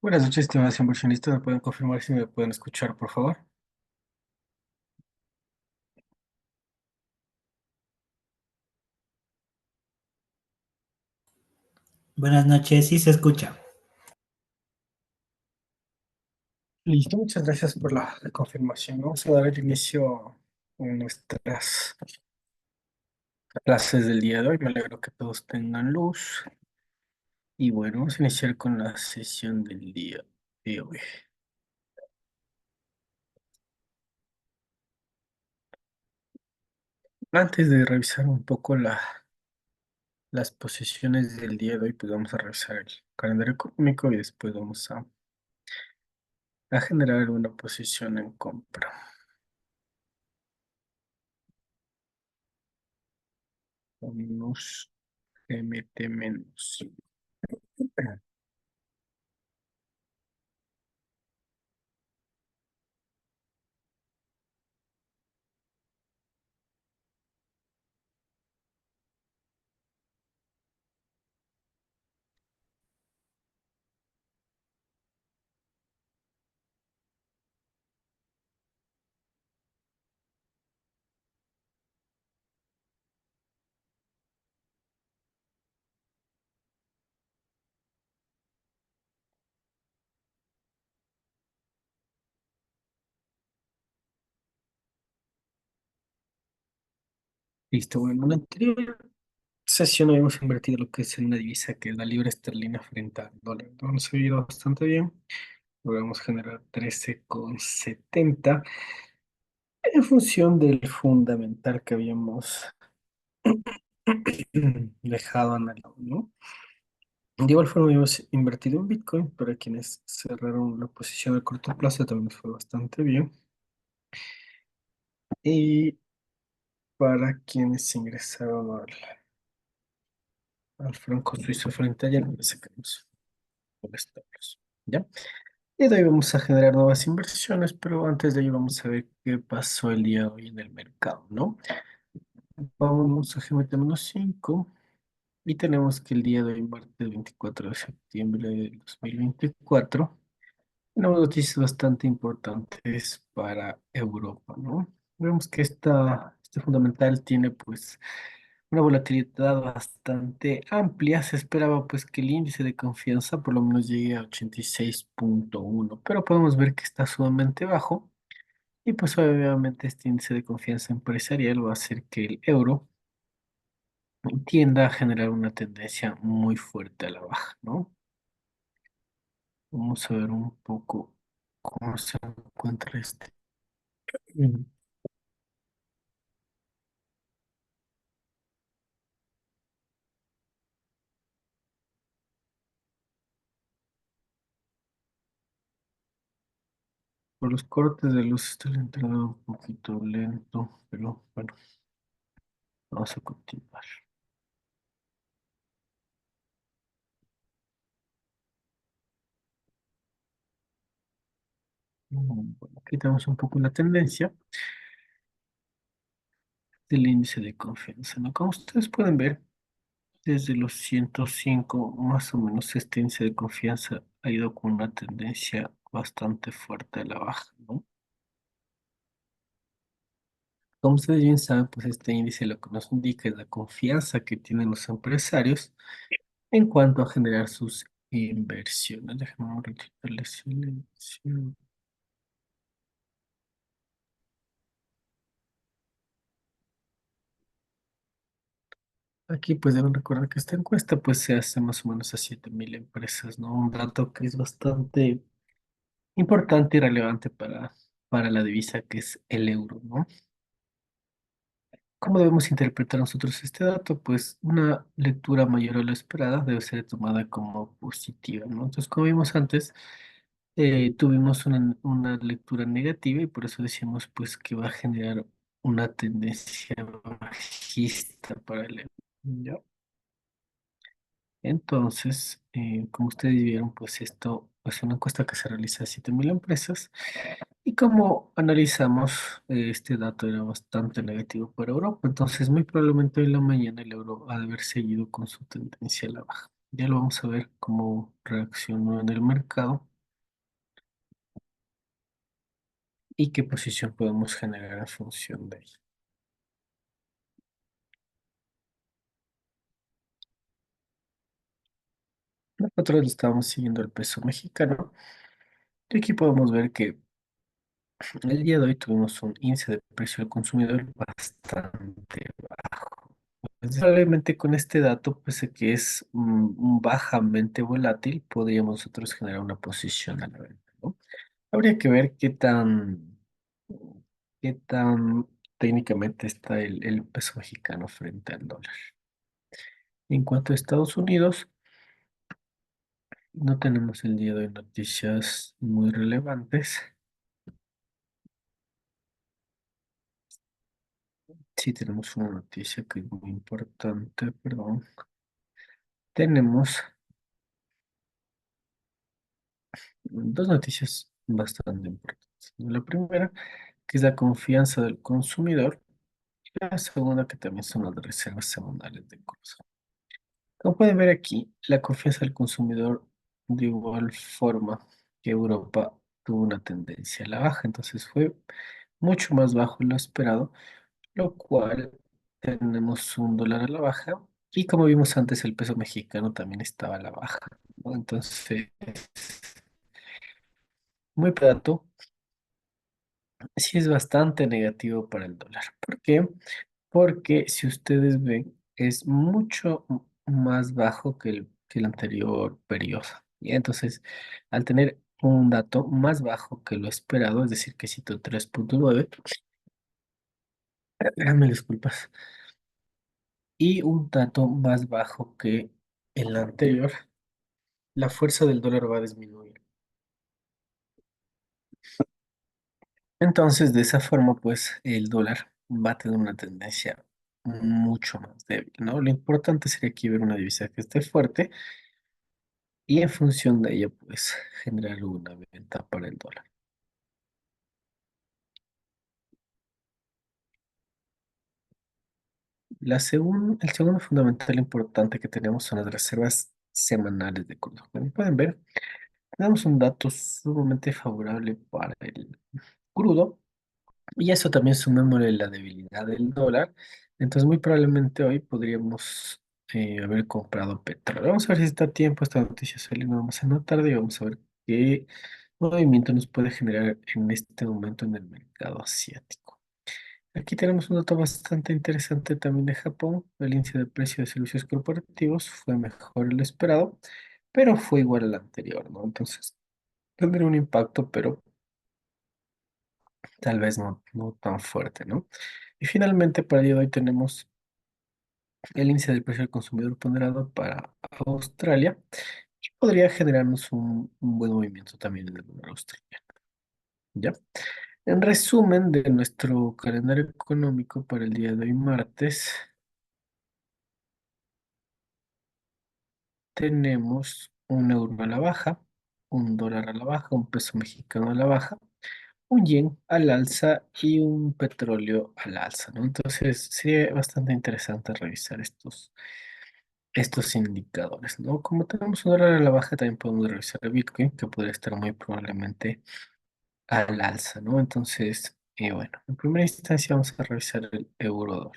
Buenas noches, estimados inversionistas. ¿Me pueden confirmar si me pueden escuchar, por favor? Buenas noches, sí se escucha. Listo, muchas gracias por la confirmación. Vamos a dar el inicio a nuestras clases del día de hoy. Me alegro que todos tengan luz. Y bueno, vamos a iniciar con la sesión del día de hoy. Antes de revisar un poco las posiciones del día de hoy, pues vamos a revisar el calendario económico y después vamos a generar una posición en compra. Unos GMT menos. Listo, bueno, en la anterior sesión habíamos invertido lo que es en una divisa que es la libra esterlina frente al dólar. Nos ha ido bastante bien. Logramos generar 13,70 en función del fundamental que habíamos dejado analizado, ¿no? De igual forma habíamos invertido en Bitcoin para quienes cerraron la posición a corto plazo, también nos fue bastante bien. Y para quienes ingresaron al franco suizo frente a ayer, le sacamos por establos. ¿Ya? Y de ahí vamos a generar nuevas inversiones, pero antes de ello vamos a ver qué pasó el día de hoy en el mercado, ¿no? Vamos a GMT-5 y tenemos que el día de hoy, martes 24 de septiembre del 2024, tenemos noticias bastante importantes para Europa, ¿no? Vemos que este fundamental tiene pues una volatilidad bastante amplia. Se esperaba pues que el índice de confianza por lo menos llegue a 86,1, pero podemos ver que está sumamente bajo y pues obviamente este índice de confianza empresarial va a hacer que el euro tienda a generar una tendencia muy fuerte a la baja, ¿no? Vamos a ver un poco cómo se encuentra este. Mm. Por los cortes de luz está entrando un poquito lento, pero bueno, vamos a continuar. Bueno, aquí tenemos un poco la tendencia del índice de confianza, ¿no? Como ustedes pueden ver, desde los 105 más o menos este índice de confianza ha ido con una tendencia bastante fuerte a la baja, ¿no? Como ustedes bien saben, pues este índice lo que nos indica es la confianza que tienen los empresarios en cuanto a generar sus inversiones. Déjenme un ratito darle silencio. Aquí pues deben recordar que esta encuesta pues se hace más o menos a 7,000 empresas, ¿no? Un dato que es bastante importante y relevante para la divisa que es el euro, ¿no? ¿Cómo debemos interpretar nosotros este dato? Pues una lectura mayor a la esperada debe ser tomada como positiva, ¿no? Entonces, como vimos antes, tuvimos una lectura negativa y por eso decíamos pues que va a generar una tendencia bajista para el euro. ¿Ya? Entonces, como ustedes vieron, pues esto es una encuesta que se realiza a 7,000 empresas y como analizamos, este dato era bastante negativo para Europa, entonces muy probablemente hoy en la mañana el euro ha de haber seguido con su tendencia a la baja. Ya lo vamos a ver cómo reaccionó en el mercado. y qué posición podemos generar en función de ello. Nosotros estamos siguiendo el peso mexicano y aquí podemos ver que el día de hoy tuvimos un índice de precio al consumidor bastante bajo. Pues, probablemente con este dato, pues que es bajamente volátil, podríamos nosotros generar una posición a la venta, ¿no? Habría que ver qué tan técnicamente está el peso mexicano frente al dólar. En cuanto a Estados Unidos, no tenemos el día de hoy noticias muy relevantes. Sí tenemos una noticia que es muy importante, perdón. Tenemos dos noticias bastante importantes, ¿no? La primera, que es la confianza del consumidor, y la segunda, que también son las reservas semanales de crudo. Como pueden ver aquí, la confianza del consumidor de igual forma que Europa tuvo una tendencia a la baja, entonces fue mucho más bajo de lo esperado, lo cual tenemos un dólar a la baja y como vimos antes el peso mexicano también estaba a la baja, ¿no? Entonces, muy barato, sí es bastante negativo para el dólar. ¿Por qué? Porque si ustedes ven, es mucho más bajo que el anterior periodo. Y entonces, al tener un dato más bajo que lo esperado, es decir, que cito 3,9, me disculpas, y un dato más bajo que el anterior, la fuerza del dólar va a disminuir. Entonces, de esa forma, pues el dólar va a tener una tendencia mucho más débil, ¿no? Lo importante sería aquí ver una divisa que esté fuerte y en función de ello, pues generar una venta para el dólar. El segundo fundamental importante que tenemos son las reservas semanales de crudo. Como pueden ver, tenemos un dato sumamente favorable para el crudo. Y eso también sumémosle la debilidad del dólar. Entonces, muy probablemente hoy podríamos haber comprado petróleo. Vamos a ver si está a tiempo. Esta noticia sale nada más en la tarde y vamos a ver qué movimiento nos puede generar en este momento en el mercado asiático. Aquí tenemos un dato bastante interesante también de Japón. El índice de precio de servicios corporativos fue mejor de lo esperado, pero fue igual al anterior, ¿no? Entonces, tendría un impacto, pero tal vez no tan fuerte, ¿no? Y finalmente, para el día de hoy tenemos el índice del precio del consumidor ponderado para Australia, que podría generarnos un buen movimiento también en el dólar australiano, ¿ya? En resumen de nuestro calendario económico para el día de hoy, martes, tenemos un euro a la baja, un dólar a la baja, un peso mexicano a la baja, un yen al alza y un petróleo al alza, ¿no? Entonces sería bastante interesante revisar estos indicadores, ¿no? Como tenemos un dólar a la baja, también podemos revisar el Bitcoin, que podría estar muy probablemente al alza, ¿no? Entonces, bueno, en primera instancia vamos a revisar el euro dólar.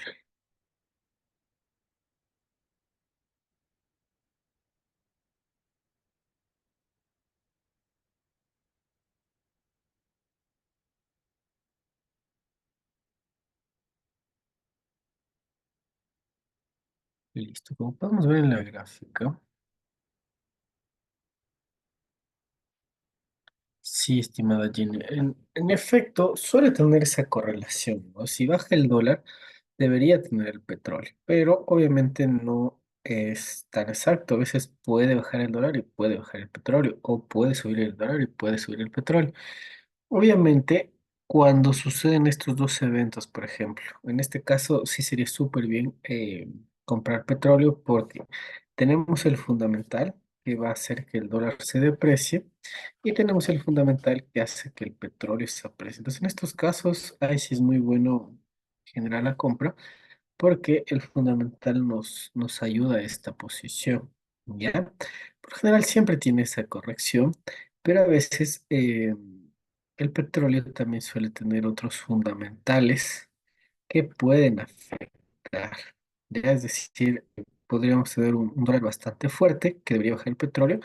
Listo, como podemos ver en la gráfica, sí, estimada Jenny, en efecto, suele tener esa correlación, ¿no? Si baja el dólar, debería tener el petróleo, pero obviamente no es tan exacto. A veces puede bajar el dólar y puede bajar el petróleo, o puede subir el dólar y puede subir el petróleo. Obviamente, cuando suceden estos dos eventos, por ejemplo, en este caso sí sería súper bien comprar petróleo porque tenemos el fundamental que va a hacer que el dólar se deprecie y tenemos el fundamental que hace que el petróleo se aprecie. Entonces, en estos casos, ahí sí es muy bueno generar la compra porque el fundamental nos ayuda a esta posición, ¿ya? Por lo general siempre tiene esa corrección, pero a veces el petróleo también suele tener otros fundamentales que pueden afectar. Ya es decir, podríamos tener un dólar bastante fuerte que debería bajar el petróleo,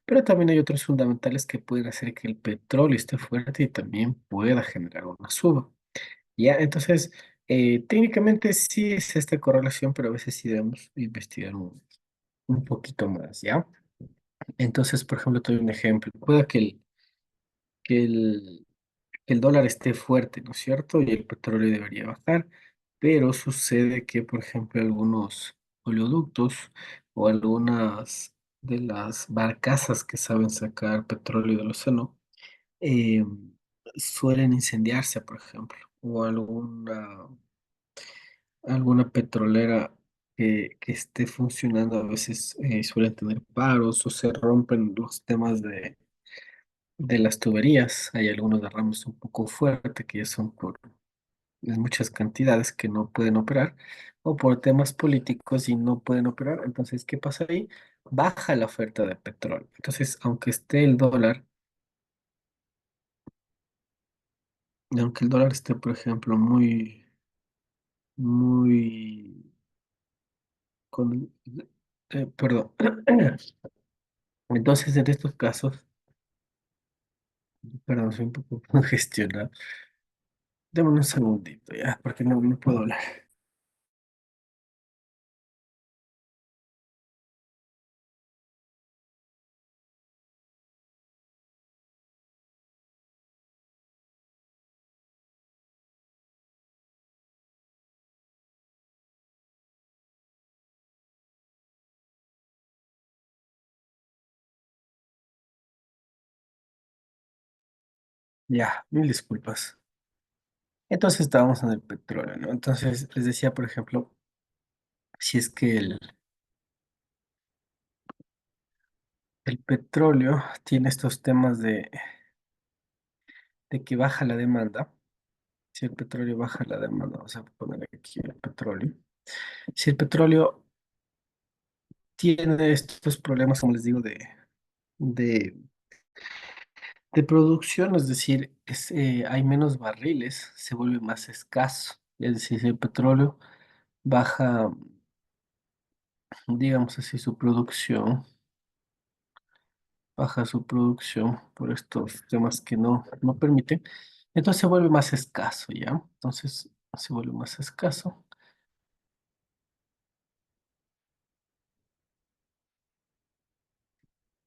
pero también hay otros fundamentales que pueden hacer que el petróleo esté fuerte y también pueda generar una suba. Ya, entonces, técnicamente sí es esta correlación, pero a veces sí debemos investigar un poquito más, ¿ya? Entonces, por ejemplo, te doy un ejemplo. Puede que el, que el dólar esté fuerte, ¿no es cierto? Y el petróleo debería bajar, pero sucede que, por ejemplo, algunos oleoductos o algunas de las barcazas que saben sacar petróleo del océano eh, suelen incendiarse, por ejemplo, o alguna petrolera que esté funcionando a veces suelen tener paros o se rompen los temas de las tuberías. Hay algunos derrames un poco fuertes que ya son por muchas cantidades que no pueden operar o por temas políticos y no pueden operar. Entonces, ¿qué pasa ahí? Baja la oferta de petróleo. Entonces, aunque esté el dólar, y aunque el dólar esté, por ejemplo, muy, con, perdón. Entonces, en estos casos, perdón, soy un poco congestionado. Dame un segundito ya, porque no puedo hablar. Ya, mil disculpas. Entonces estábamos en el petróleo, ¿no? Entonces les decía, por ejemplo, si es que el petróleo tiene estos temas de que baja la demanda, si el petróleo baja la demanda, vamos a poner aquí el petróleo. Si el petróleo tiene estos problemas, como les digo, de, de producción, es decir, hay menos barriles, se vuelve más escaso. Es decir, si el petróleo baja, digamos así, baja su producción por estos temas que no permiten, entonces se vuelve más escaso, ¿ya? Entonces se vuelve más escaso,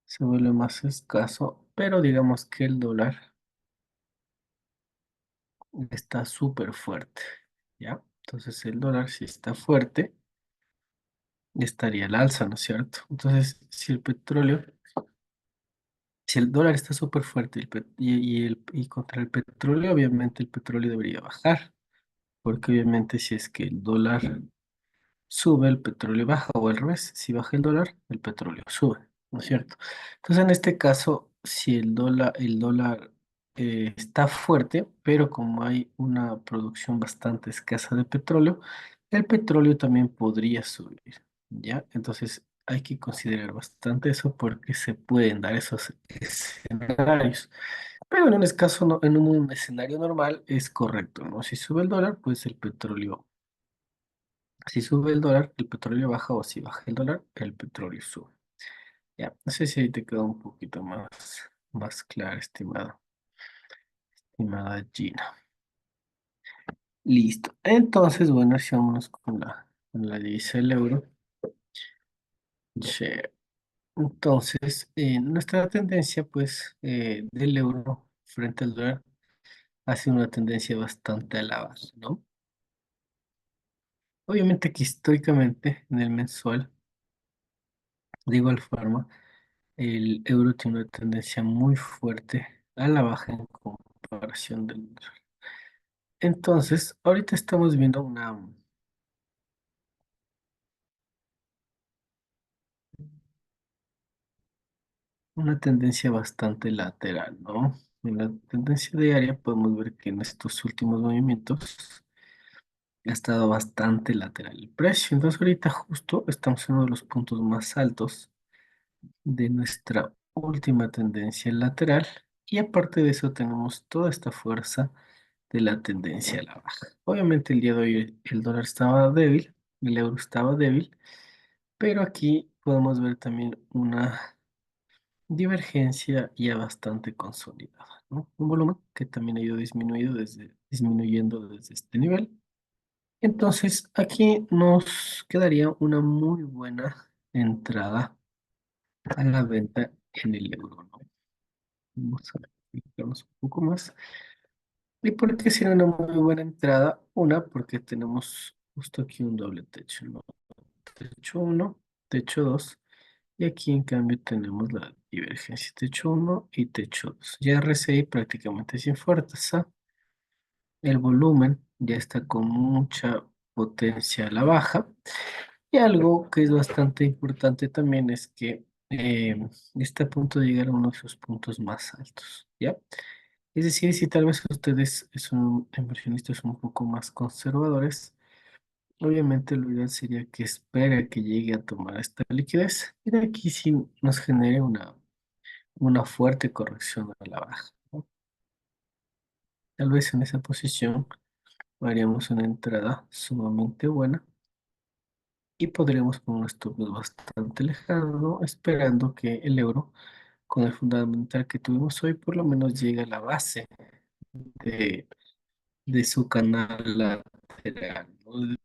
se vuelve más escaso, pero digamos que el dólar está súper fuerte, ¿ya? Entonces el dólar si está fuerte, estaría al alza, ¿no es cierto? Entonces, si el dólar está súper fuerte y contra el petróleo, obviamente el petróleo debería bajar, porque obviamente si es que el dólar sube, el petróleo baja, o al revés, si baja el dólar, el petróleo sube, ¿no es cierto? Entonces, en este caso, si el dólar está fuerte, pero como hay una producción bastante escasa de petróleo, el petróleo también podría subir, ¿ya? Entonces, hay que considerar bastante eso porque se pueden dar esos escenarios. Pero en un caso, en un escenario normal es correcto, ¿no? Si sube el dólar, pues el petróleo si sube el dólar, el petróleo baja o si baja el dólar, el petróleo sube. Ya, no sé si ahí te queda un poquito más claro, estimada Gina. Listo. Entonces, bueno, si vámonos con la divisa del euro. Che, entonces, nuestra tendencia, pues, del euro frente al dólar ha sido una tendencia bastante a la baja, ¿no? Obviamente que históricamente en el mensual, de igual forma, el euro tiene una tendencia muy fuerte a la baja en comparación del dólar. Entonces, ahorita estamos viendo una tendencia bastante lateral, ¿no? En la tendencia diaria podemos ver que en estos últimos movimientos ha estado bastante lateral el precio. Entonces, ahorita justo estamos en uno de los puntos más altos de nuestra última tendencia lateral. Y aparte de eso tenemos toda esta fuerza de la tendencia a la baja. Obviamente el día de hoy el dólar estaba débil, el euro estaba débil, pero aquí podemos ver también una divergencia ya bastante consolidada, ¿no? Un volumen que también ha ido disminuyendo desde este nivel. Entonces aquí nos quedaría una muy buena entrada a la venta en el euro, ¿no? Vamos a explicarnos un poco más. ¿Y por qué sería una muy buena entrada? Una, porque tenemos justo aquí un doble techo, ¿no? Techo uno, techo 2, y aquí en cambio tenemos la divergencia, techo uno y techo 2. Ya RSI prácticamente sin fuerza, el volumen ya está con mucha potencia a la baja, y algo que es bastante importante también es que está a punto de llegar a uno de sus puntos más altos, ¿ya? Es decir, si tal vez ustedes son inversionistas un poco más conservadores, obviamente lo ideal sería que espere a que llegue a tomar esta liquidez y de aquí sí nos genere una fuerte corrección a la baja, ¿no? Tal vez en esa posición haríamos una entrada sumamente buena y podríamos poner un stop loss bastante lejano, esperando que el euro, con el fundamental que tuvimos hoy, por lo menos llegue a la base de, de su canal lateral, ¿no?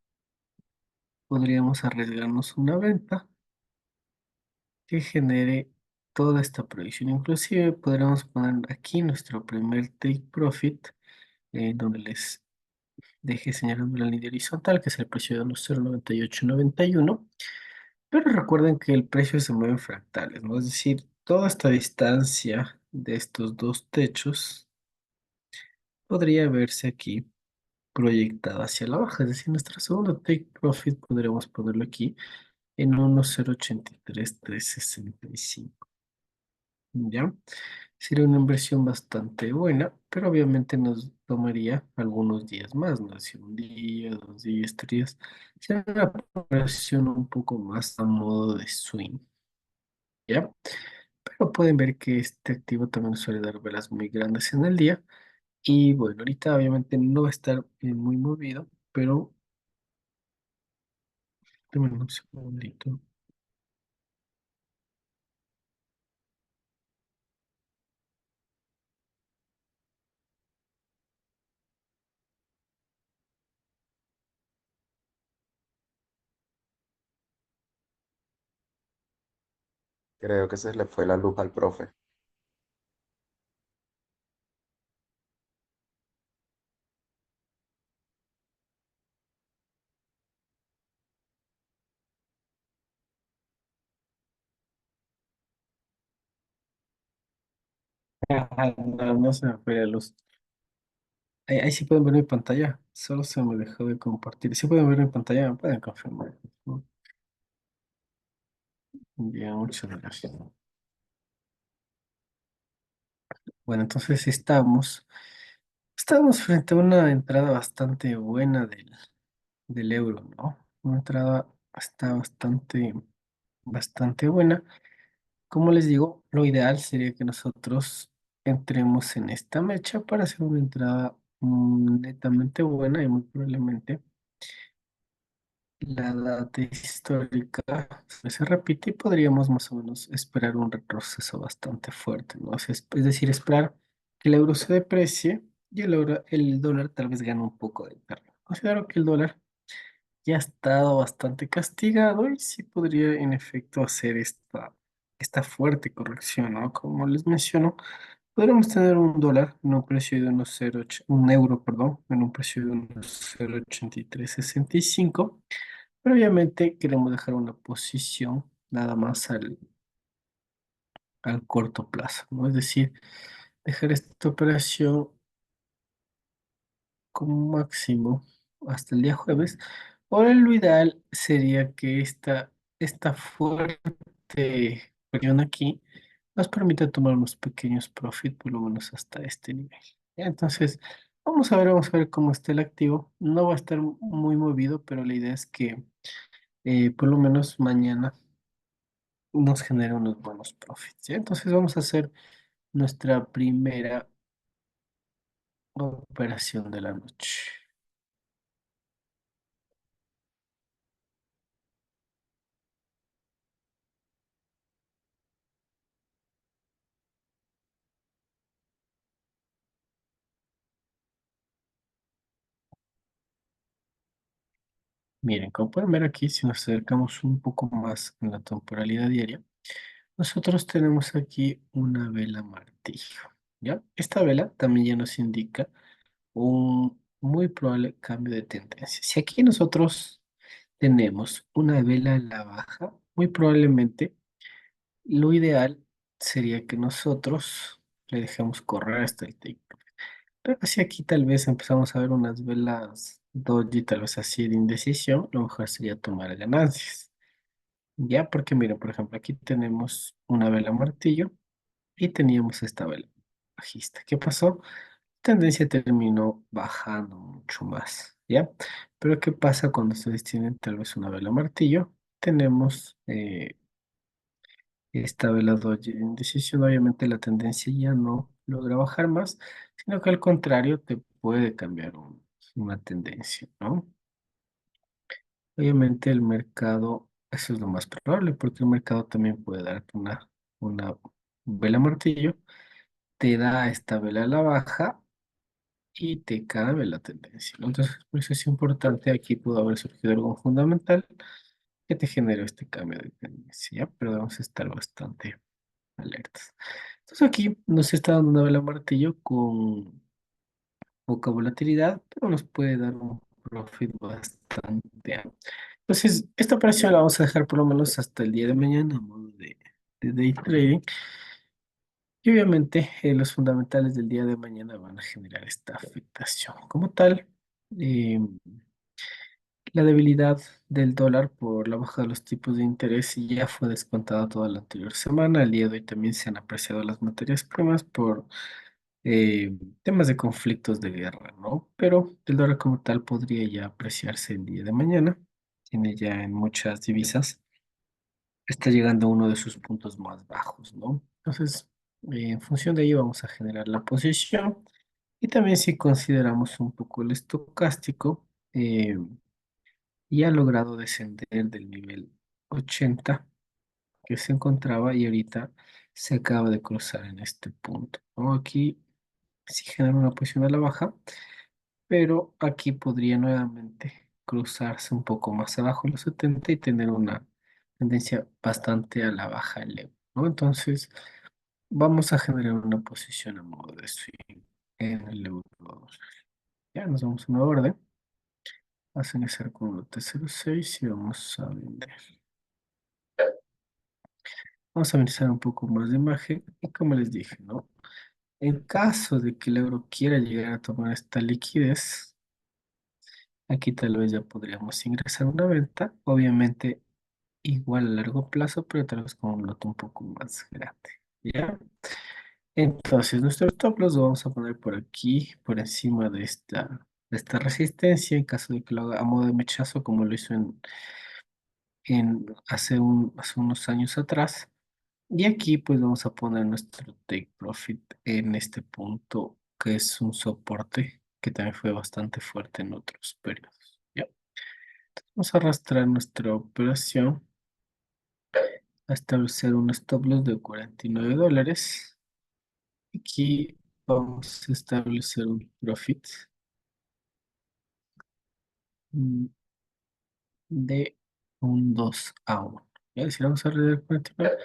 Podríamos arriesgarnos una venta que genere toda esta proyección. Inclusive podríamos poner aquí nuestro primer take profit, donde les dejé señalando la línea horizontal, que es el precio de los 0,9891. Pero recuerden que el precio se mueve en fractales, ¿no? Es decir, toda esta distancia de estos dos techos podría verse aquí proyectada hacia la baja. Es decir, nuestro segundo take profit podríamos ponerlo aquí en 1,083,365. ¿Ya? Sería una inversión bastante buena, pero obviamente nos tomaría algunos días más, ¿no? Si un día, 2 días, 3 días. Sería una operación un poco más a modo de swing, ¿ya? Pero pueden ver que este activo también suele dar velas muy grandes en el día. Y bueno, ahorita obviamente no va a estar muy movido, pero denme un segundito. Creo que se le fue la luz al profe. Ajá, no, no se me fue la luz. Ahí sí pueden ver mi pantalla. Solo se me dejó de compartir. Sí pueden ver mi pantalla, me pueden confirmar, ¿no? Bien, muchas gracias. Bueno, entonces estamos frente a una entrada bastante buena del euro, ¿no? Una entrada está bastante buena. Como les digo, lo ideal sería que nosotros entremos en esta mecha para hacer una entrada netamente buena y muy probablemente la data histórica se repite y podríamos más o menos esperar un retroceso bastante fuerte, ¿no? Es decir, esperar que el euro se deprecie y el dólar tal vez gane un poco de terreno. Considero que el dólar ya ha estado bastante castigado y sí podría en efecto hacer esta fuerte corrección, ¿no? Como les menciono, podríamos tener un dólar en un precio de un euro, perdón, en un precio de unos 0,8365, pero obviamente queremos dejar una posición nada más al corto plazo, ¿no? Es decir, dejar esta operación como máximo hasta el día jueves. Ahora lo ideal sería que esta fuerte presión aquí nos permita tomar unos pequeños profit, por lo menos hasta este nivel. ¿Ya? Entonces, vamos a ver cómo está el activo. No va a estar muy movido, pero la idea es que por lo menos mañana nos genere unos buenos profits. ¿Ya? Entonces, vamos a hacer nuestra primera operación de la noche. Miren, como pueden ver aquí, si nos acercamos un poco más en la temporalidad diaria, nosotros tenemos aquí una vela martillo, ¿ya? Esta vela también ya nos indica un muy probable cambio de tendencia. Si aquí nosotros tenemos una vela a la baja, muy probablemente lo ideal sería que nosotros le dejemos correr hasta el take. Pero si aquí tal vez empezamos a ver unas velas doji, tal vez así de indecisión, lo mejor sería tomar ganancias. Ya, porque miren, por ejemplo, aquí tenemos una vela martillo y teníamos esta vela bajista. ¿Qué pasó? Tendencia terminó bajando mucho más, ¿ya? Pero ¿qué pasa cuando ustedes tienen tal vez una vela martillo? Tenemos esta vela doji de indecisión, obviamente la tendencia ya no logra bajar más, sino que al contrario te puede cambiar una tendencia, ¿no? Obviamente el mercado, eso es lo más probable, porque el mercado también puede darte una vela martillo, te da esta vela a la baja y te cambia la tendencia, ¿no? Entonces, por eso es importante, aquí pudo haber surgido algo fundamental que te generó este cambio de tendencia, ¿ya? Pero debemos estar bastante alertas. Entonces aquí nos está dando una vela martillo con poca volatilidad, pero nos puede dar un profit bastante amplio. Entonces, esta operación la vamos a dejar por lo menos hasta el día de mañana a modo de day trading. Y obviamente los fundamentales del día de mañana van a generar esta afectación. Como tal, eh, la debilidad del dólar por la baja de los tipos de interés ya fue descontada toda la anterior semana. El día de hoy también se han apreciado las materias primas por temas de conflictos de guerra, ¿no? Pero el dólar como tal podría ya apreciarse el día de mañana. Tiene ya en muchas divisas, está llegando a uno de sus puntos más bajos, ¿no? Entonces, en función de ello vamos a generar la posición. Y también si consideramos un poco el estocástico, ya ha logrado descender del nivel 80 que se encontraba y ahorita se acaba de cruzar en este punto, ¿no? Aquí sí genera una posición a la baja, pero aquí podría nuevamente cruzarse un poco más abajo los 70 y tener una tendencia bastante a la baja el euro, ¿no? Entonces vamos a generar una posición a modo de swing en el euro dólar. Ya nos vamos a una orden, vas a iniciar con un T06 y vamos a vender. Vamos a analizar un poco más de imagen y como les dije, ¿no? En caso de que el euro quiera llegar a tomar esta liquidez, aquí tal vez ya podríamos ingresar una venta, obviamente igual a largo plazo, pero tal vez con un lote un poco más grande, ¿ya? Entonces, nuestro stop loss lo vamos a poner por aquí, por encima de esta resistencia, en caso de que lo haga a modo de mechazo, como lo hizo hace unos años atrás. Y aquí pues vamos a poner nuestro take profit en este punto, que es un soporte que también fue bastante fuerte en otros periodos. ¿Ya? Vamos a arrastrar nuestra operación a establecer un stop loss de $49. Aquí vamos a establecer un profit mm, de un 2 a 1. ¿Ya? Si vamos a alrededor 49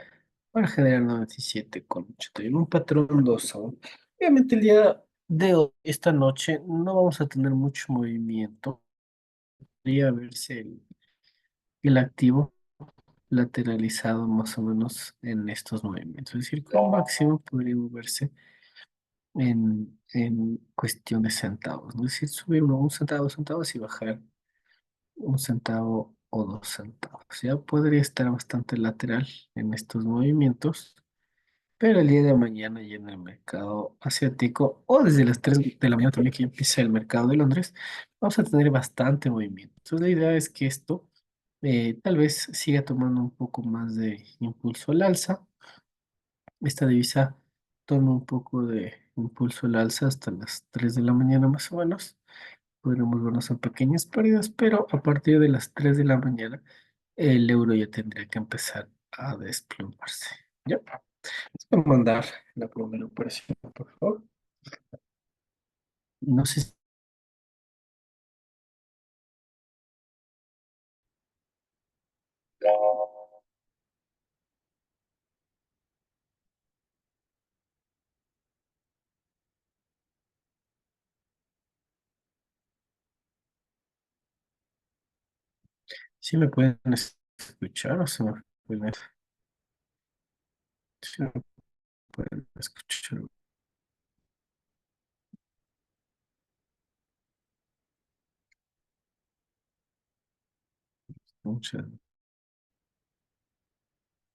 para generar 97,81. Un patrón 2 a 1. Obviamente el día de hoy, esta noche, no vamos a tener mucho movimiento. Podría verse el activo lateralizado más o menos en estos movimientos. Es decir, como máximo podría moverse en cuestión de centavos, ¿no? Es decir, subir un centavo, 2 centavos y bajar 1 centavo o 2 centavos. Ya podría estar bastante lateral en estos movimientos, pero el día de mañana ya en el mercado asiático o desde las 3 de la mañana también que ya empieza el mercado de Londres, vamos a tener bastante movimiento. Entonces la idea es que esto tal vez siga tomando un poco más de impulso al alza. Esta divisa tome un poco de impulso al alza hasta las 3 de la mañana más o menos. Podremos vernos en pequeñas pérdidas, pero a partir de las 3 de la mañana el euro ya tendría que empezar a desplomarse. ¿Ya? Voy a mandar la primera operación, por favor. No sé si me pueden escuchar o se me pueden, si me pueden escuchar. Muchas.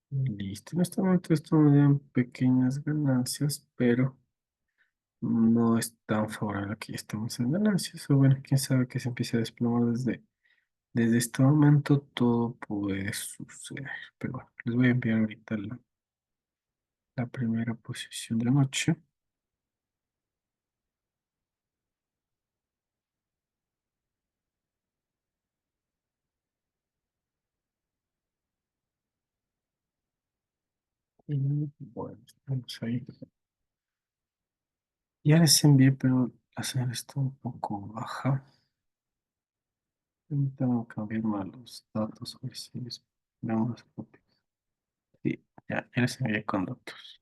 Listo. En este momento estamos en pequeñas ganancias, pero no es tan favorable que ya estamos en ganancias. O bueno, quién sabe que se empiece a desplomar desde este momento. Todo puede suceder. Pero bueno, les voy a enviar ahorita la primera posición de la noche. Y bueno, estamos ahí. Ya les envié, pero la señal está un poco baja. Tengo que cambiar más los datos. A ver si les damos las copias. Sí, ya les envié con datos.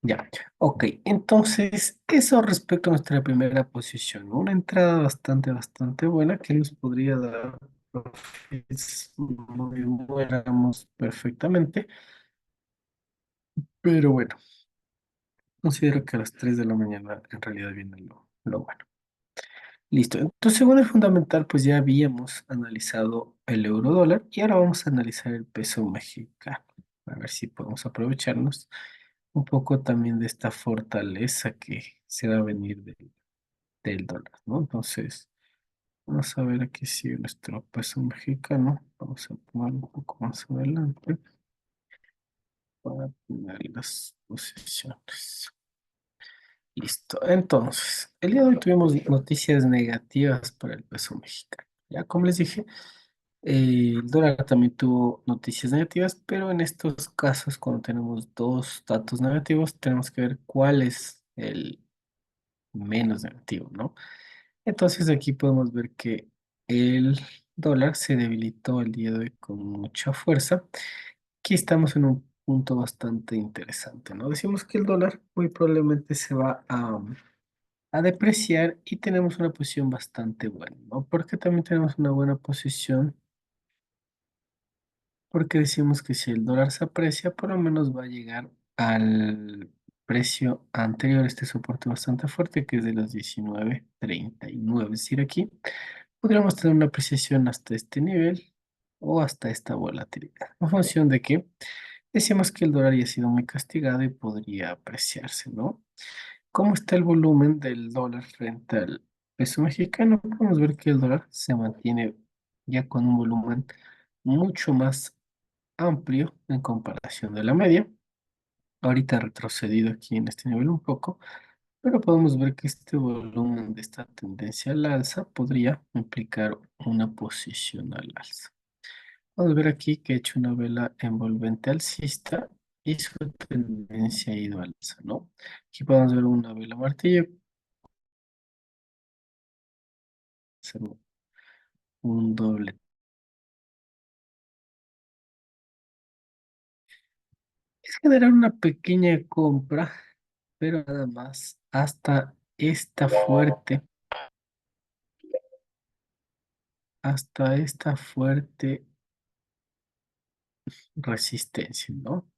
Ya, ok. Entonces, eso respecto a nuestra primera posición, ¿no? Una entrada bastante buena que nos podría dar profits muy buenos perfectamente, pero bueno, considero que a las 3 de la mañana en realidad viene lo bueno. Listo. Entonces, según el fundamental, pues ya habíamos analizado el euro dólar y ahora vamos a analizar el peso mexicano. A ver si podemos aprovecharnos un poco también de esta fortaleza que se va a venir del dólar, ¿no? Entonces, vamos a ver aquí si nuestro peso mexicano, vamos a poner un poco más adelante para poner las posiciones. Listo. Entonces, el día de hoy tuvimos noticias negativas para el peso mexicano. Ya como les dije, el dólar también tuvo noticias negativas, pero en estos casos, cuando tenemos dos datos negativos, tenemos que ver cuál es el menos negativo, ¿no? Entonces aquí podemos ver que el dólar se debilitó el día de hoy con mucha fuerza. Aquí estamos en un punto bastante interesante, ¿no? Decimos que el dólar muy probablemente se va a depreciar y tenemos una posición bastante buena, ¿no? Porque también tenemos una buena posición porque decimos que si el dólar se aprecia, por lo menos va a llegar al precio anterior, este soporte bastante fuerte, que es de los 19.39. Es decir, aquí podríamos tener una apreciación hasta este nivel o hasta esta volatilidad. En función de que decíamos que el dólar ya ha sido muy castigado y podría apreciarse, ¿no? ¿Cómo está el volumen del dólar frente al peso mexicano? Podemos ver que el dólar se mantiene ya con un volumen mucho más amplio en comparación de la media. Ahorita ha retrocedido aquí en este nivel un poco, pero podemos ver que este volumen de esta tendencia al alza podría implicar una posición al alza. Vamos a ver aquí que he hecho una vela envolvente alcista y su tendencia ha ido al alza, ¿no? Aquí podemos ver una vela martillo, hacer un doble. Es generar una pequeña compra, pero nada más hasta esta fuerte resistencia, ¿no?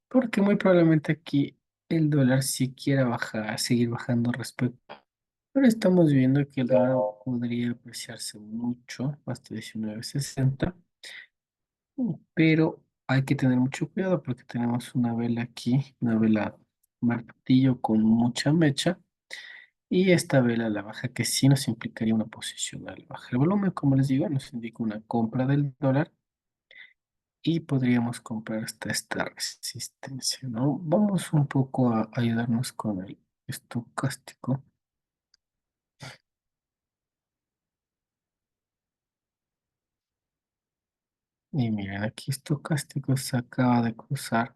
Porque muy probablemente aquí el dólar sí quiera bajar, seguir bajando respecto, pero estamos viendo que el dólar podría apreciarse mucho hasta 19.60, pero hay que tener mucho cuidado porque tenemos una vela aquí, una vela martillo con mucha mecha. Y esta vela a la baja que sí nos implicaría una posición a la baja. El volumen, como les digo, nos indica una compra del dólar y podríamos comprar hasta esta resistencia, ¿no? Vamos un poco a ayudarnos con el estocástico. Y miren, aquí estocástico se acaba de cruzar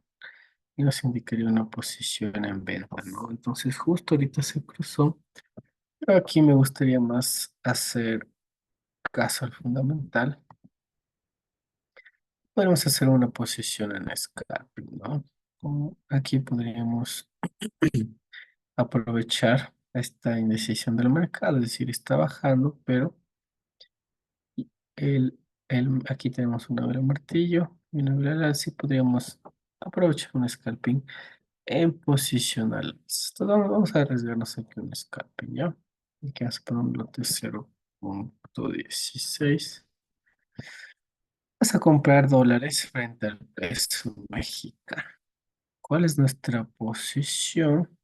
y nos indicaría una posición en venta, ¿no? Entonces justo ahorita se cruzó, pero aquí me gustaría más hacer caso al fundamental. Podemos hacer una posición en scalping, ¿no? Como aquí podríamos aprovechar esta indecisión del mercado, es decir, está bajando, pero el, aquí tenemos una vela martillo y una vela al alza y podríamos aprovechar un scalping en posición al alza. Entonces, vamos a arriesgarnos aquí un scalping, ¿ya? Y que vamos a poner un lote 0.16. Vas a comprar dólares frente al peso mexicano. ¿Cuál es nuestra posición?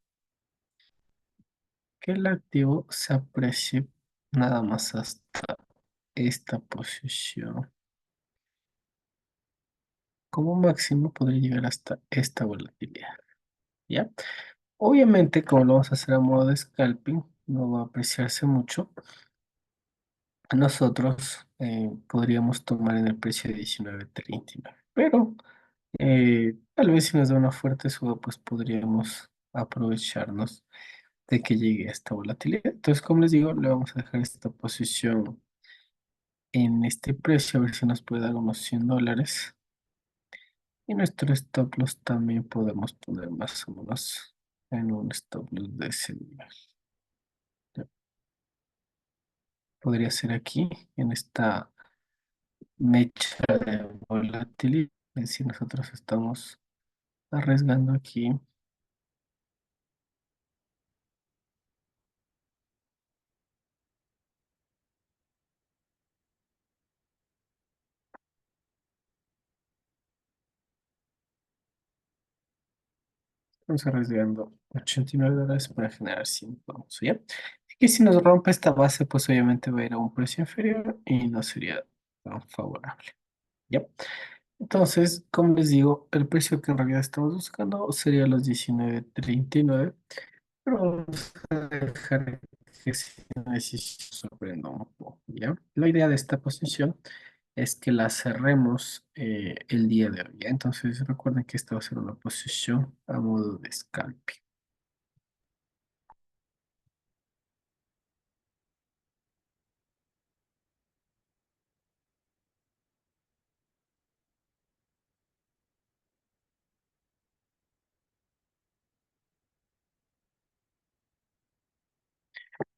Que el activo se aprecie nada más hasta esta posición. Como máximo podría llegar hasta esta volatilidad, ¿ya? Obviamente, como lo vamos a hacer a modo de scalping, no va a apreciarse mucho. Nosotros podríamos tomar en el precio de 19.39, pero tal vez si nos da una fuerte suba, pues podríamos aprovecharnos de que llegue a esta volatilidad. Entonces, como les digo, le vamos a dejar esta posición en este precio, a ver si nos puede dar unos $100. Y nuestro stop loss también podemos poner más o menos en un stop loss de ese nivel. Ya. Podría ser aquí, en esta mecha de volatilidad. Es decir, nosotros estamos arriesgando aquí. Estamos arriesgando $89 para generar 100 vamos, ¿ya? Y que si nos rompe esta base, pues obviamente va a ir a un precio inferior y no sería tan favorable, ¿ya? Entonces, como les digo, el precio que en realidad estamos buscando sería los 19.39, pero vamos a dejar que si se sorprenda un poco, ¿ya? La idea de esta posición es que la cerremos el día de hoy, ¿ya? Entonces, recuerden que esta va a ser una posición a modo de scalping.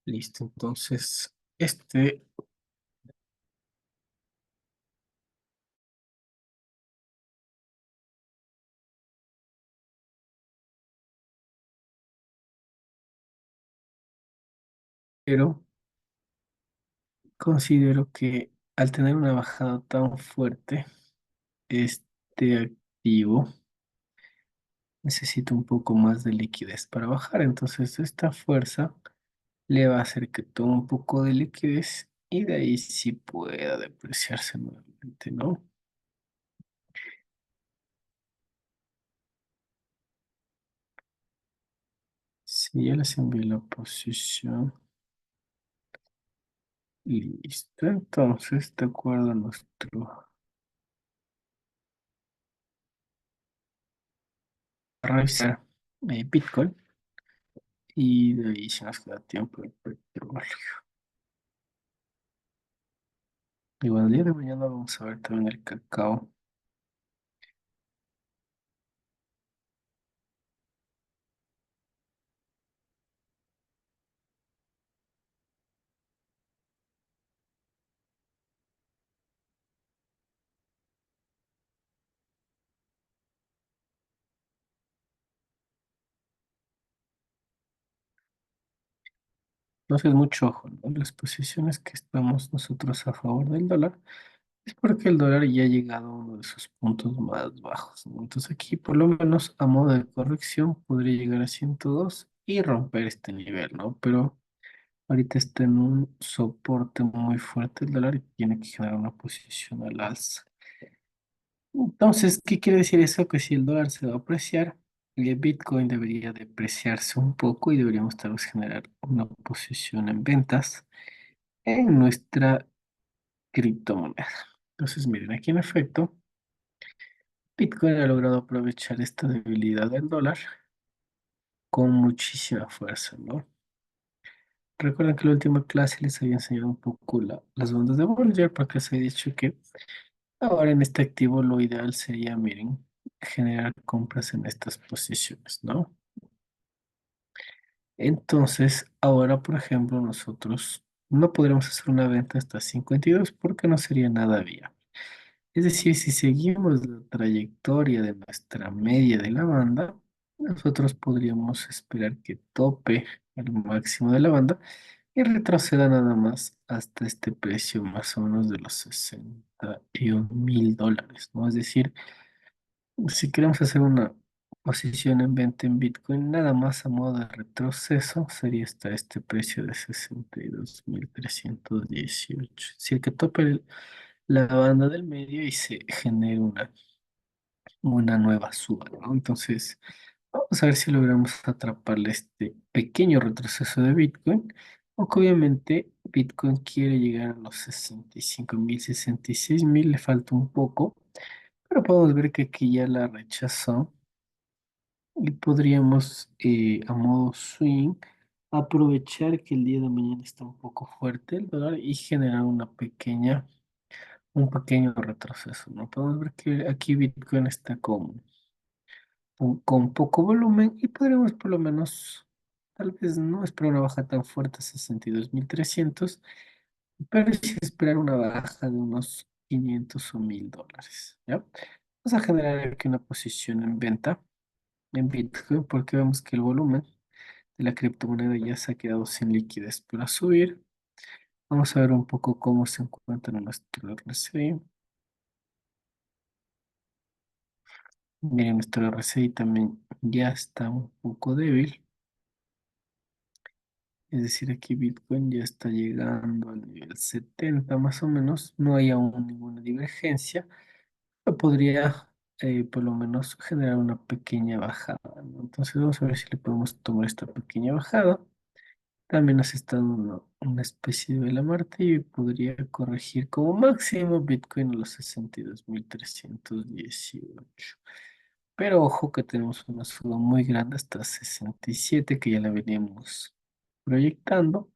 Listo, entonces, pero considero que al tener una bajada tan fuerte, este activo necesita un poco más de liquidez para bajar. Entonces, esta fuerza le va a hacer que tome un poco de liquidez y de ahí sí pueda depreciarse nuevamente, ¿no? Si ya les envié la posición, listo. Entonces, de acuerdo a nuestro revisar Bitcoin y de ahí si nos queda tiempo el petróleo. Y bueno, el día de mañana vamos a ver también el cacao. Entonces, mucho ojo, ¿no? Las posiciones que estamos nosotros a favor del dólar es porque el dólar ya ha llegado a uno de sus puntos más bajos, ¿no? Entonces aquí, por lo menos a modo de corrección, podría llegar a 102 y romper este nivel, ¿no? Pero ahorita está en un soporte muy fuerte el dólar y tiene que generar una posición al alza. Entonces, ¿qué quiere decir eso? Que si el dólar se va a apreciar, el Bitcoin debería depreciarse un poco y deberíamos tal vez generar una posición en ventas en nuestra criptomoneda. Entonces, miren, aquí en efecto, Bitcoin ha logrado aprovechar esta debilidad del dólar con muchísima fuerza, ¿no? Recuerden que en la última clase les había enseñado un poco las bandas de Bollinger porque les había dicho que ahora en este activo lo ideal sería, miren, generar compras en estas posiciones, ¿no? Entonces, ahora, por ejemplo, nosotros no podremos hacer una venta hasta 52 porque no sería nada viable. Es decir, si seguimos la trayectoria de nuestra media de la banda, nosotros podríamos esperar que tope el máximo de la banda y retroceda nada más hasta este precio más o menos de los 61.000 dólares, ¿no? Es decir, si queremos hacer una posición en venta en Bitcoin, nada más a modo de retroceso, sería hasta este precio de 62.318. Es decir, que tope la banda del medio y se genere una nueva suba, ¿no? Entonces, vamos a ver si logramos atraparle este pequeño retroceso de Bitcoin, aunque obviamente Bitcoin quiere llegar a los 65.000, 66.000, le falta un poco, pero podemos ver que aquí ya la rechazó y podríamos, a modo swing, aprovechar que el día de mañana está un poco fuerte el dólar y generar un pequeño retroceso, ¿no? Podemos ver que aquí Bitcoin está con poco volumen y podríamos por lo menos, tal vez no esperar una baja tan fuerte a 62.300, pero sí esperar una baja de unos 500 o 1.000 dólares, ¿ya? Vamos a generar aquí una posición en venta en Bitcoin porque vemos que el volumen de la criptomoneda ya se ha quedado sin liquidez para subir. Vamos a ver un poco cómo se encuentra nuestro RSI. Miren, nuestro RSI también ya está un poco débil. Es decir, aquí Bitcoin ya está llegando al nivel 70 más o menos. No hay aún ninguna divergencia, pero podría por lo menos generar una pequeña bajada, ¿no? Entonces vamos a ver si le podemos tomar esta pequeña bajada. También nos está dando una especie de vela martillo y podría corregir como máximo Bitcoin a los 62.318. Pero ojo que tenemos una suba muy grande hasta 67 que ya la veníamos proyectando.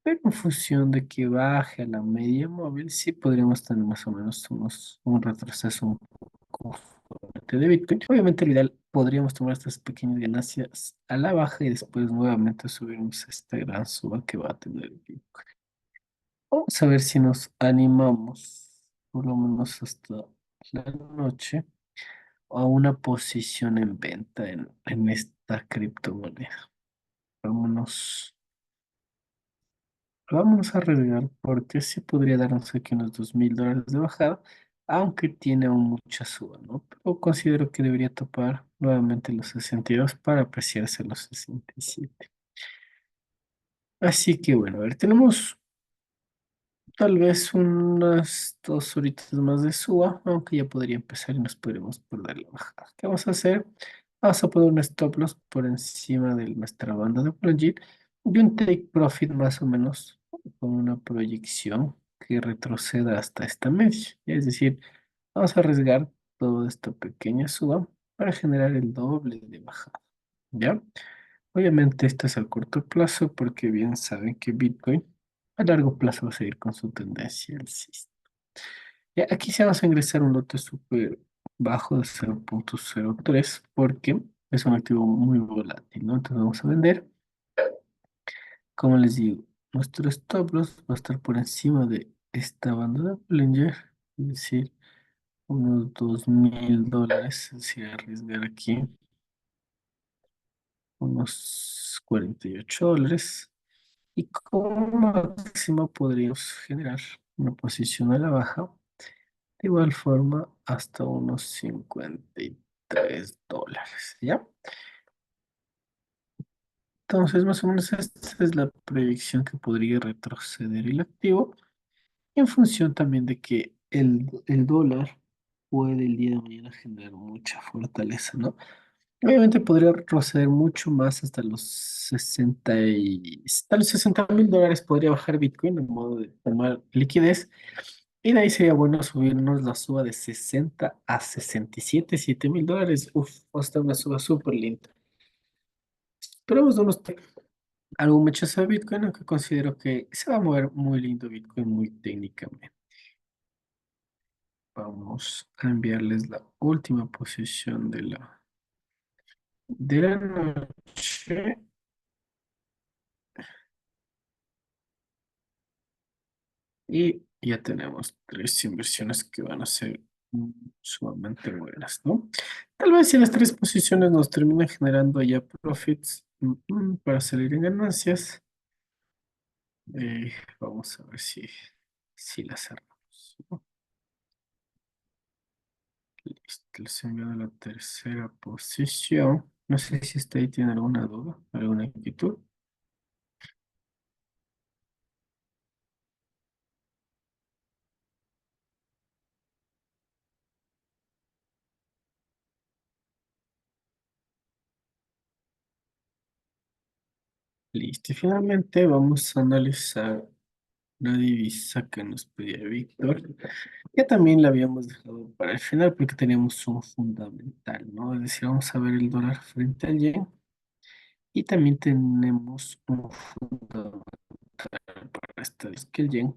Pero en función de que baje a la media móvil, sí podríamos tener más o menos un retroceso un poco fuerte de Bitcoin. Obviamente, lo ideal podríamos tomar estas pequeñas ganancias a la baja y después nuevamente subirnos a esta gran suba que va a tener el Bitcoin. Vamos a ver si nos animamos, por lo menos hasta la noche, a una posición en venta en esta criptomoneda. Vámonos. Vamos a arriesgar porque sí podría darnos aquí unos 2.000 dólares de bajada, aunque tiene aún mucha suba, ¿no? Pero considero que debería topar nuevamente los 62 para apreciarse los 67. Así que bueno, a ver, tenemos tal vez unas 2 horitas más de suba, aunque ya podría empezar y nos podremos perder la bajada. ¿Qué vamos a hacer? Vamos a poner un stop loss por encima de nuestra banda de Bollinger y un take profit más o menos con una proyección que retroceda hasta esta media. Es decir, vamos a arriesgar toda esta pequeña suba para generar el doble de bajada. ¿Ya? Obviamente esto es a corto plazo porque bien saben que Bitcoin a largo plazo va a seguir con su tendencia alcista. Ya, aquí se vamos a ingresar un lote súper bajo de 0.03 porque es un activo muy volátil, ¿no? Entonces vamos a vender. Como les digo, nuestro stop loss va a estar por encima de esta banda de Bollinger, es decir, unos 2.000 dólares, es decir, arriesgar aquí unos 48 dólares. Y como máximo podríamos generar una posición a la baja, de igual forma hasta unos 53 dólares, ¿ya? Entonces, más o menos esta es la predicción que podría retroceder el activo en función también de que el dólar puede el día de mañana generar mucha fortaleza, ¿no? Obviamente podría retroceder mucho más hasta los 60.000 dólares podría bajar Bitcoin en modo de tomar liquidez. Y de ahí sería bueno subirnos la suba de 60 a 67.000 dólares. Uf, hasta una suba súper linda. Esperemos no nos toque algún mechazo de Bitcoin, aunque considero que se va a mover muy lindo Bitcoin muy técnicamente. Vamos a enviarles la última posición de la noche. Y ya tenemos tres inversiones que van a ser sumamente buenas, ¿no? Tal vez si las tres posiciones nos terminan generando ya profits para salir en ganancias, vamos a ver si las cerramos, ¿no? Listo, les envío a la tercera posición. No sé si está ahí, tiene alguna duda, alguna inquietud. Listo, y finalmente vamos a analizar una divisa que nos pedía Víctor, que también la habíamos dejado para el final porque teníamos un fundamental, ¿no? Es decir, vamos a ver el dólar frente al yen y también tenemos un fundamental para esta vez, que el yen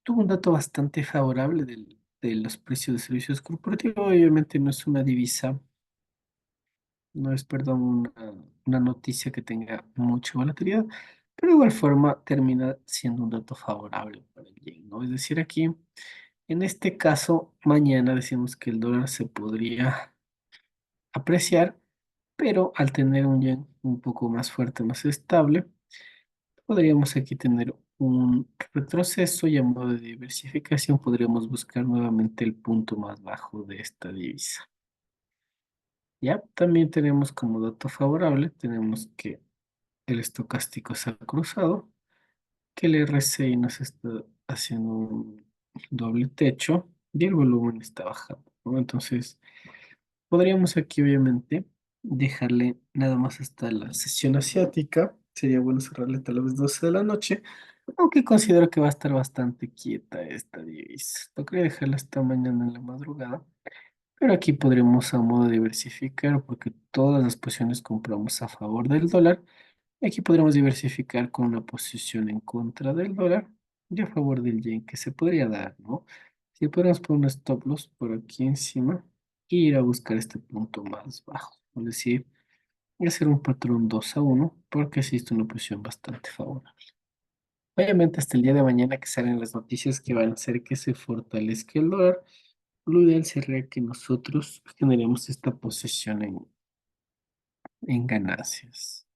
tuvo un dato bastante favorable de los precios de servicios corporativos. Obviamente no es una divisa, no es, perdón, una noticia que tenga mucha volatilidad, pero de igual forma termina siendo un dato favorable para el yen, ¿no? Es decir, aquí, en este caso, mañana decimos que el dólar se podría apreciar, pero al tener un yen un poco más fuerte, más estable, podríamos aquí tener un retroceso y a modo de diversificación podríamos buscar nuevamente el punto más bajo de esta divisa. Ya, también tenemos como dato favorable, tenemos que el estocástico se ha cruzado, que el RSI nos está haciendo un doble techo y el volumen está bajando, ¿no? Entonces, podríamos aquí obviamente dejarle nada más hasta la sesión asiática. Sería bueno cerrarle hasta las 12 de la noche, aunque considero que va a estar bastante quieta esta divisa. Tocaría dejarla hasta mañana en la madrugada. Pero aquí podremos a modo de diversificar porque todas las posiciones compramos a favor del dólar. Aquí podremos diversificar con una posición en contra del dólar y a favor del yen que se podría dar, ¿no? Si podemos poner un stop loss por aquí encima y ir a buscar este punto más bajo, es decir, hacer un patrón 2-1 porque existe una posición bastante favorable. Obviamente hasta el día de mañana que salen las noticias que van a hacer que se fortalezca el dólar, lo ideal sería que nosotros generemos esta posición en ganancias.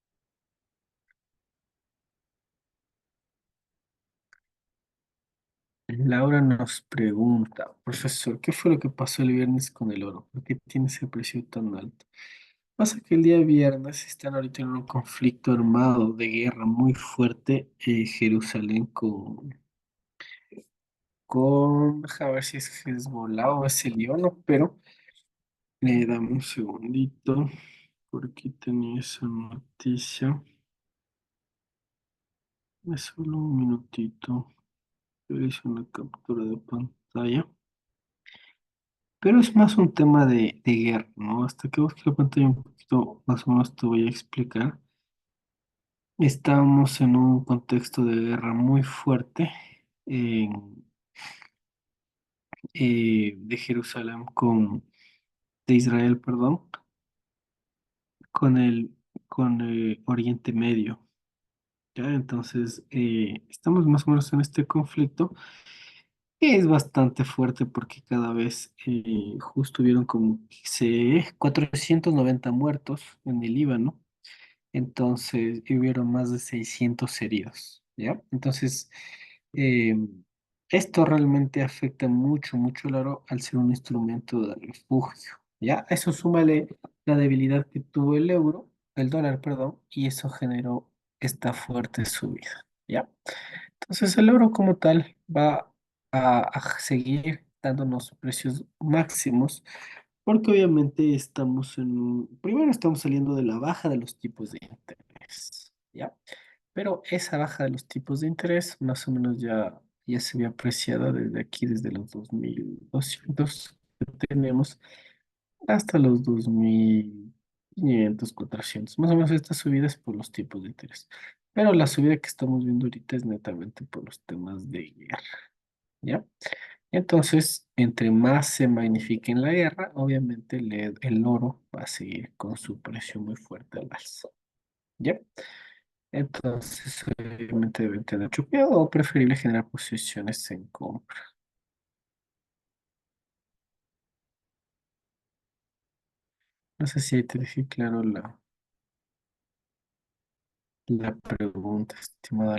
Laura nos pregunta, profesor, ¿qué fue lo que pasó el viernes con el oro? ¿Por qué tiene ese precio tan alto? Pasa que el día viernes están ahorita en un conflicto armado de guerra muy fuerte en Jerusalén a ver si es Hezbollah o es el Líbano, pero dame un segundito, por aquí tenía esa noticia. Es solo un minutito. Yo hice una captura de pantalla. Pero es más un tema de guerra, ¿no? Hasta que busque la pantalla un poquito, más o menos te voy a explicar. Estamos en un contexto de guerra muy fuerte en, de Jerusalén de Israel, perdón, con con Oriente Medio. ¿Ya? Entonces, estamos más o menos en este conflicto. Es bastante fuerte porque cada vez justo hubieron como 490 muertos en el Líbano, entonces y hubieron más de 600 heridos, ¿ya? Entonces, eh, esto realmente afecta mucho, mucho el oro al ser un instrumento de refugio, ¿ya? A eso súmale la debilidad que tuvo el dólar, perdón, y eso generó esta fuerte subida, ¿ya? Entonces el oro como tal va a seguir dándonos precios máximos, porque obviamente primero estamos saliendo de la baja de los tipos de interés, ¿ya? Pero esa baja de los tipos de interés más o menos ya se ve apreciada desde aquí, desde los 2200 que tenemos hasta los 2500 400 más o menos estas subidas por los tipos de interés. Pero la subida que estamos viendo ahorita es netamente por los temas de guerra, ¿ya? Entonces, entre más se magnifique en la guerra, obviamente el oro va a seguir con su precio muy fuerte al alza, ¿ya? Entonces, obviamente deben tener mucho cuidado o preferible generar posiciones en compra. No sé si ahí te dejé claro la pregunta, estimada.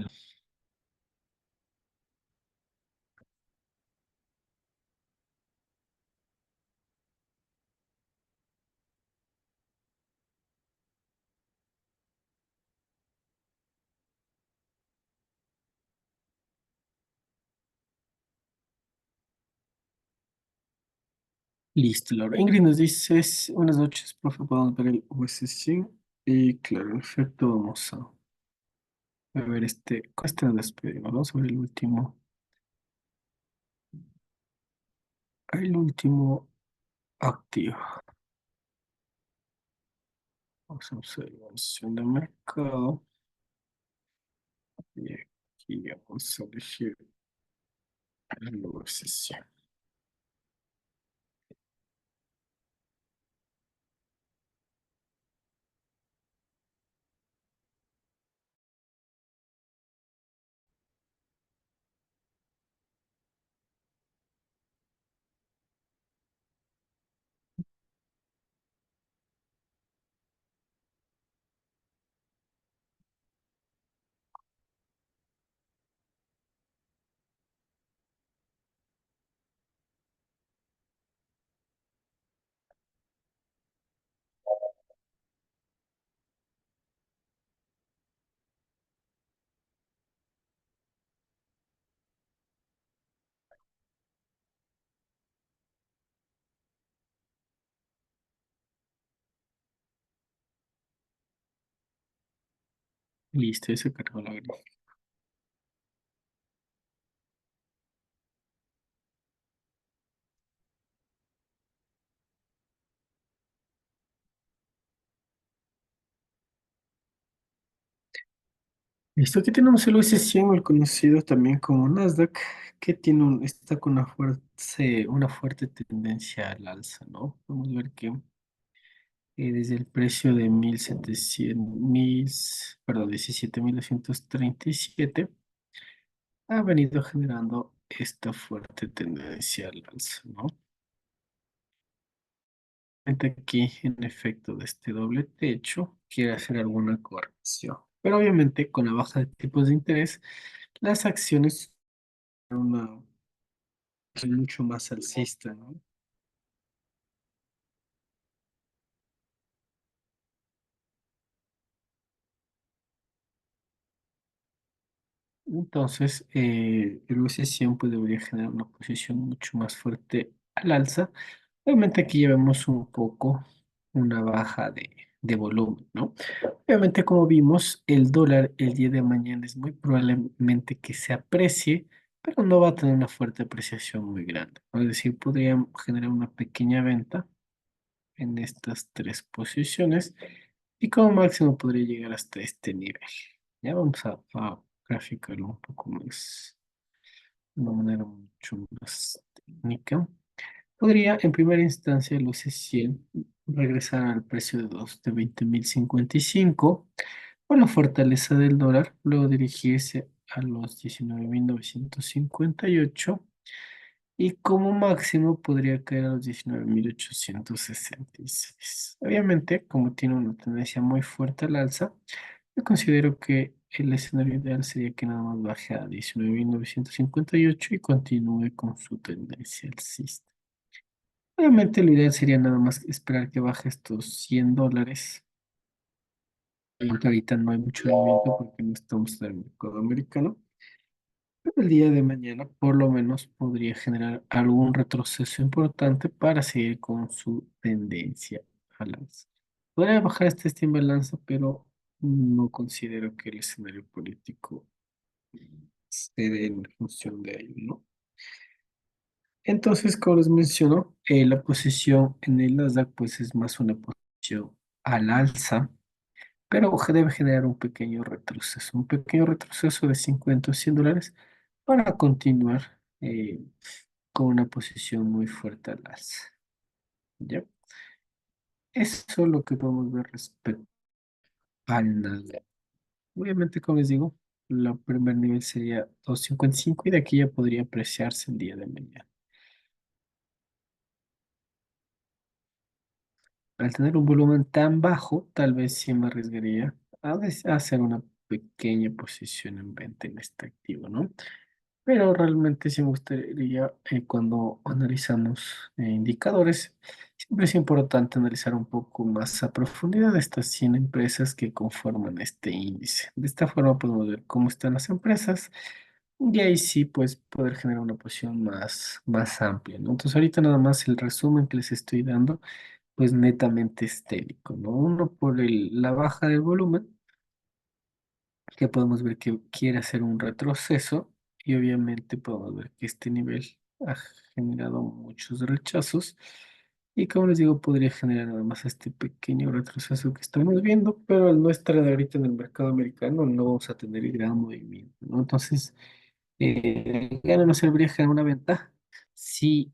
Listo, Laura. Ingrid nos dice, buenas noches, profe, podemos ver el USC. Y claro, en efecto, a ver con este nos despedimos. Vamos a ver el último activo. Vamos a observación de mercado. Y aquí vamos a elegir el USC. Listo, ese cargó la gráfica. Listo, aquí tenemos el US 100, el conocido también como Nasdaq, que está con una fuerte tendencia al alza, ¿no? Vamos a ver que desde el precio de 17.237 ha venido generando esta fuerte tendencia al alza, ¿no? Aquí, en efecto, de este doble techo, quiere hacer alguna corrección. Pero obviamente, con la baja de tipos de interés, las acciones una son mucho más alcista, ¿no? Entonces, el US 100 pues, debería generar una posición mucho más fuerte al alza. Obviamente aquí ya vemos un poco una baja de volumen, ¿no? Obviamente, como vimos, el dólar el día de mañana es muy probablemente que se aprecie, pero no va a tener una fuerte apreciación muy grande, ¿no? Es decir, podría generar una pequeña venta en estas tres posiciones y como máximo podría llegar hasta este nivel. Ya vamos a graficarlo un poco más, de una manera mucho más técnica. Podría, en primera instancia, el UC 100 regresar al precio de 20.055 por la fortaleza del dólar, luego dirigirse a los 19.958 y como máximo podría caer a los 19.866. Obviamente, como tiene una tendencia muy fuerte al alza, yo considero que el escenario ideal sería que nada más baje a 19.958 y continúe con su tendencia alcista. Obviamente, lo ideal sería nada más esperar que baje estos $100. Aunque ahorita no hay mucho movimiento porque no estamos en el mercado americano. Pero el día de mañana por lo menos podría generar algún retroceso importante para seguir con su tendencia al alza. Podría bajar este Steam Balance, pero no considero que el escenario político se dé en función de ello, ¿no? Entonces, como les menciono, la posición en el Nasdaq pues es más una posición al alza, pero debe generar un pequeño retroceso de 50 o $100 para continuar con una posición muy fuerte al alza. ¿Ya? Eso es lo que podemos ver respecto al Nasdaq. Obviamente, como les digo, el primer nivel sería 255 y de aquí ya podría apreciarse el día de mañana. Al tener un volumen tan bajo, tal vez sí me arriesgaría a hacer una pequeña posición en venta en este activo, ¿no? Pero realmente sí me gustaría, cuando analizamos indicadores, siempre es importante analizar un poco más a profundidad estas 100 empresas que conforman este índice. De esta forma podemos ver cómo están las empresas y ahí sí, pues, poder generar una posición más amplia, ¿no? Entonces, ahorita nada más el resumen que les estoy dando pues netamente estético, ¿no? Uno por la baja del volumen, que podemos ver que quiere hacer un retroceso y obviamente podemos ver que este nivel ha generado muchos rechazos y como les digo, podría generar nada más este pequeño retroceso que estamos viendo, pero al no estar ahorita en el mercado americano no vamos a tener el gran movimiento, ¿no? Entonces, gana nos serviría generar una ventaja. Si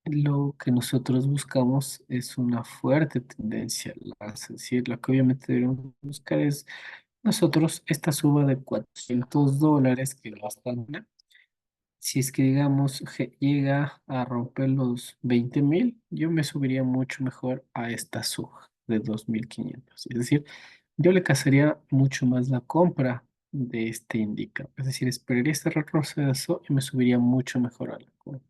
lo que nosotros buscamos es una fuerte tendencia al alza, es decir, lo que obviamente debemos buscar es nosotros esta suba de $400 que no está buena. Si es que digamos llega a romper los 20.000, yo me subiría mucho mejor a esta suba de 2.500. Es decir, yo le cazaría mucho más la compra de este indicador. Es decir, esperaría este retroceso y me subiría mucho mejor a la compra.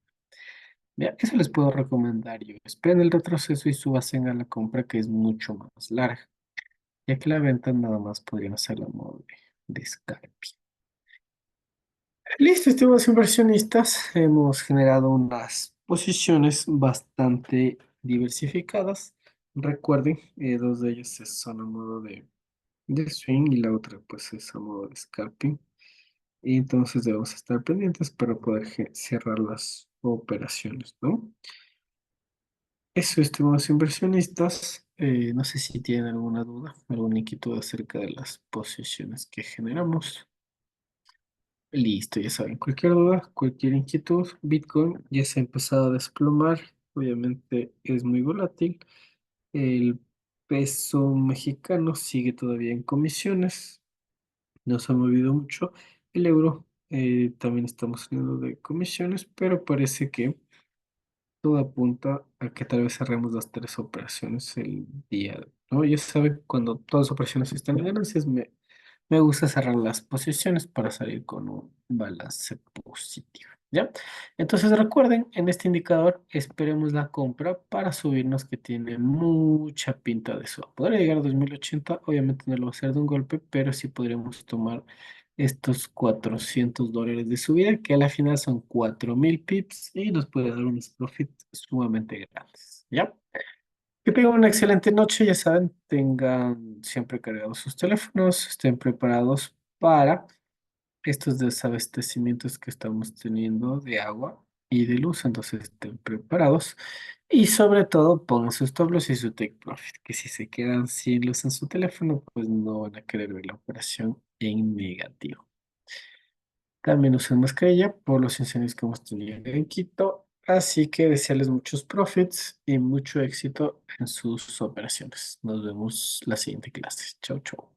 Ya, eso les puedo recomendar yo. Esperen el retroceso y subasen a la compra que es mucho más larga, ya que la venta nada más podrían hacerla a modo de scalping. Listo, estimados inversionistas, hemos generado unas posiciones bastante diversificadas. Recuerden, dos de ellas son a modo de swing y la otra pues es a modo de scalping. Y entonces debemos estar pendientes para poder cerrar las operaciones, ¿no? Eso, estimados inversionistas. No sé si tienen alguna duda, alguna inquietud acerca de las posiciones que generamos. Listo, ya saben, cualquier duda, cualquier inquietud, Bitcoin ya se ha empezado a desplomar, obviamente es muy volátil. El peso mexicano sigue todavía en comisiones, no se ha movido mucho. El euro también estamos saliendo de comisiones, pero parece que todo apunta a que tal vez cerremos las tres operaciones el día, ¿no? Ya saben, cuando todas las operaciones están en ganancias, me gusta cerrar las posiciones para salir con un balance positivo, ¿ya? Entonces recuerden, en este indicador esperemos la compra para subirnos que tiene mucha pinta de eso. Podría llegar a 2080, obviamente no lo va a hacer de un golpe, pero sí podríamos tomar estos $400 de subida, que a la final son 4.000 pips y nos puede dar unos profits sumamente grandes, ¿ya? Que tengan una excelente noche, ya saben, tengan siempre cargados sus teléfonos, estén preparados para estos desabastecimientos que estamos teniendo de agua y de luz, entonces estén preparados y sobre todo pongan sus stop loss y su take profit, que si se quedan sin luz en su teléfono, pues no van a querer ver la operación en negativo. También usen mascarilla por los incendios que hemos tenido en Quito. Así que desearles muchos profits y mucho éxito en sus operaciones. Nos vemos la siguiente clase. Chau, chau.